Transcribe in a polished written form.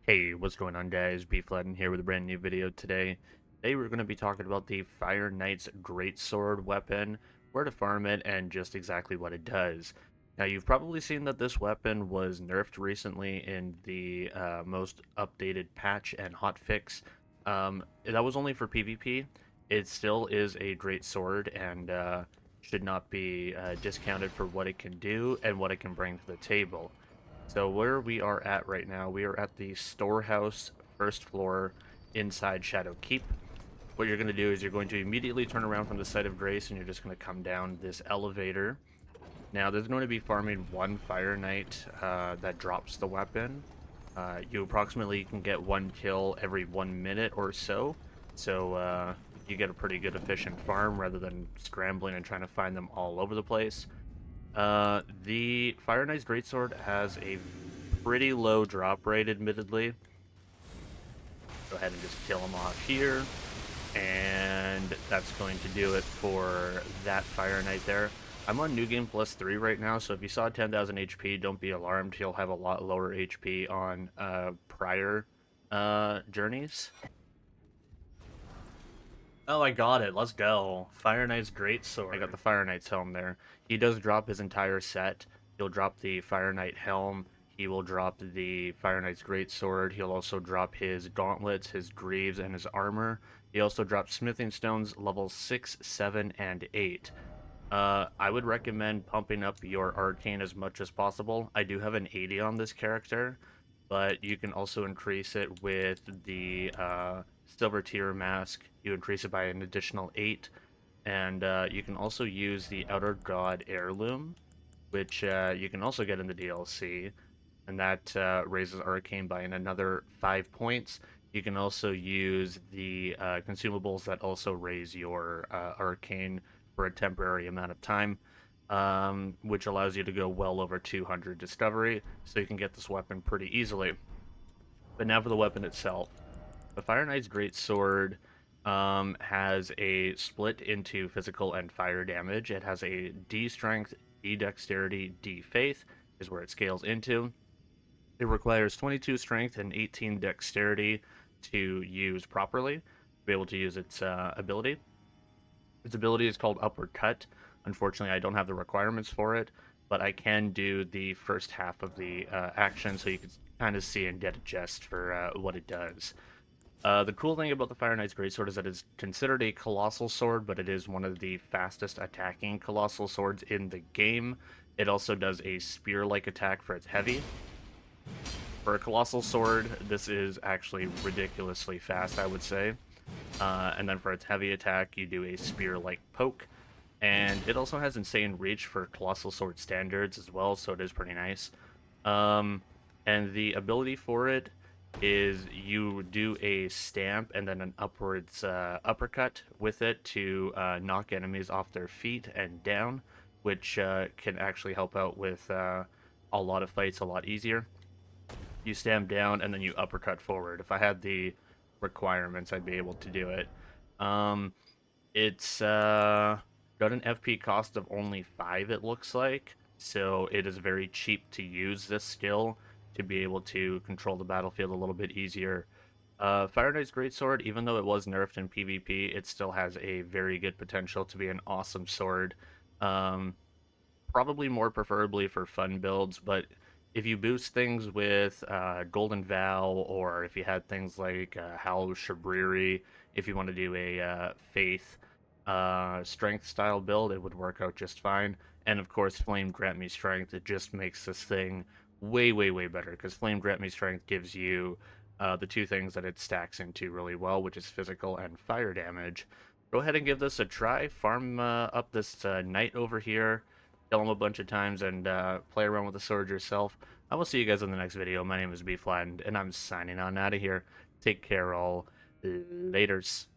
Hey, what's going on, guys? Flatten here with a brand new video today. Today we're going to be talking about the Fire Knight's Greatsword weapon, where to farm it, and just exactly what it does. Now, you've probably seen that this weapon was nerfed recently in the most updated patch and hotfix. That was only for PvP. It still is a great sword and should not be discounted for what it can do and what it can bring to the table. So where we are at right now, we are at the storehouse first floor inside Shadow Keep. What you're going to do is you're going to immediately turn around from the site of grace and you're just going to come down this elevator. Now there's going to be farming one Fire Knight that drops the weapon. You approximately can get one kill every 1 minute or so. So you get a pretty good efficient farm rather than scrambling and trying to find them all over the place. The Fire Knight's Greatsword has a pretty low drop rate, admittedly. Go ahead and just kill him off here. And that's going to do it for that Fire Knight there. I'm on New Game Plus 3 right now, so if you saw 10,000 HP, don't be alarmed. He'll have a lot lower HP on prior journeys. Oh, I got it. Let's go. Fire Knight's Greatsword. I got the Fire Knight's helm there. He does drop his entire set. He'll drop the Fire Knight helm. He will drop the Fire Knight's Greatsword. He'll also drop his gauntlets, his greaves, and his armor. He also drops smithing stones levels 6, 7, and 8. I would recommend pumping up your arcane as much as possible. I do have an 80 on this character, but you can also increase it with the silver tier mask. You increase it by an additional 8, and you can also use the Outer God heirloom, which you can also get in the DLC, and that raises arcane by another 5 points. You can also use the consumables that also raise your arcane for a temporary amount of time, which allows you to go well over 200 discovery, so you can get this weapon pretty easily. But now for the weapon itself. The Fire Knight's Greatsword has a split into physical and fire damage. It has a D strength, D dexterity, D faith is where it scales into. It requires 22 strength and 18 dexterity to use properly, to be able to use its ability. Its ability is called Upward Cut. Unfortunately, I don't have the requirements for it, but I can do the first half of the action so you can kind of see and get a gist for what it does. The cool thing about the Fire Knight's Greatsword is that it's considered a colossal sword, but it is one of the fastest attacking colossal swords in the game. It also does a spear-like attack for its heavy. For a colossal sword, this is actually ridiculously fast, I would say. And then for its heavy attack, you do a spear-like poke. And it also has insane reach for colossal sword standards as well, so it is pretty nice. And the ability for it is you do a stamp and then an upwards uppercut with it to knock enemies off their feet and down, which can actually help out with a lot of fights a lot easier. You stamp down and then you uppercut forward. If I had the requirements, I'd be able to do it. It's got an FP cost of only 5, it looks like, so it is very cheap to use this skill to be able to control the battlefield a little bit easier. Fire Knight's Greatsword, even though it was nerfed in PvP, it still has a very good potential to be an awesome sword. Probably more preferably for fun builds, but if you boost things with Golden Vow, or if you had things like Howl Shabriri, if you want to do a Faith Strength style build, it would work out just fine. And of course, Flame Grant Me Strength, it just makes this thing way, way, way better, because Flame Grant Me Strength gives you the two things that it stacks into really well, which is physical and fire damage. Go ahead and give this a try. Farm up this knight over here, kill him a bunch of times, and play around with the sword yourself. I will see you guys in the next video. My name is Flattened, and I'm signing on out of here. Take care, all. Laters.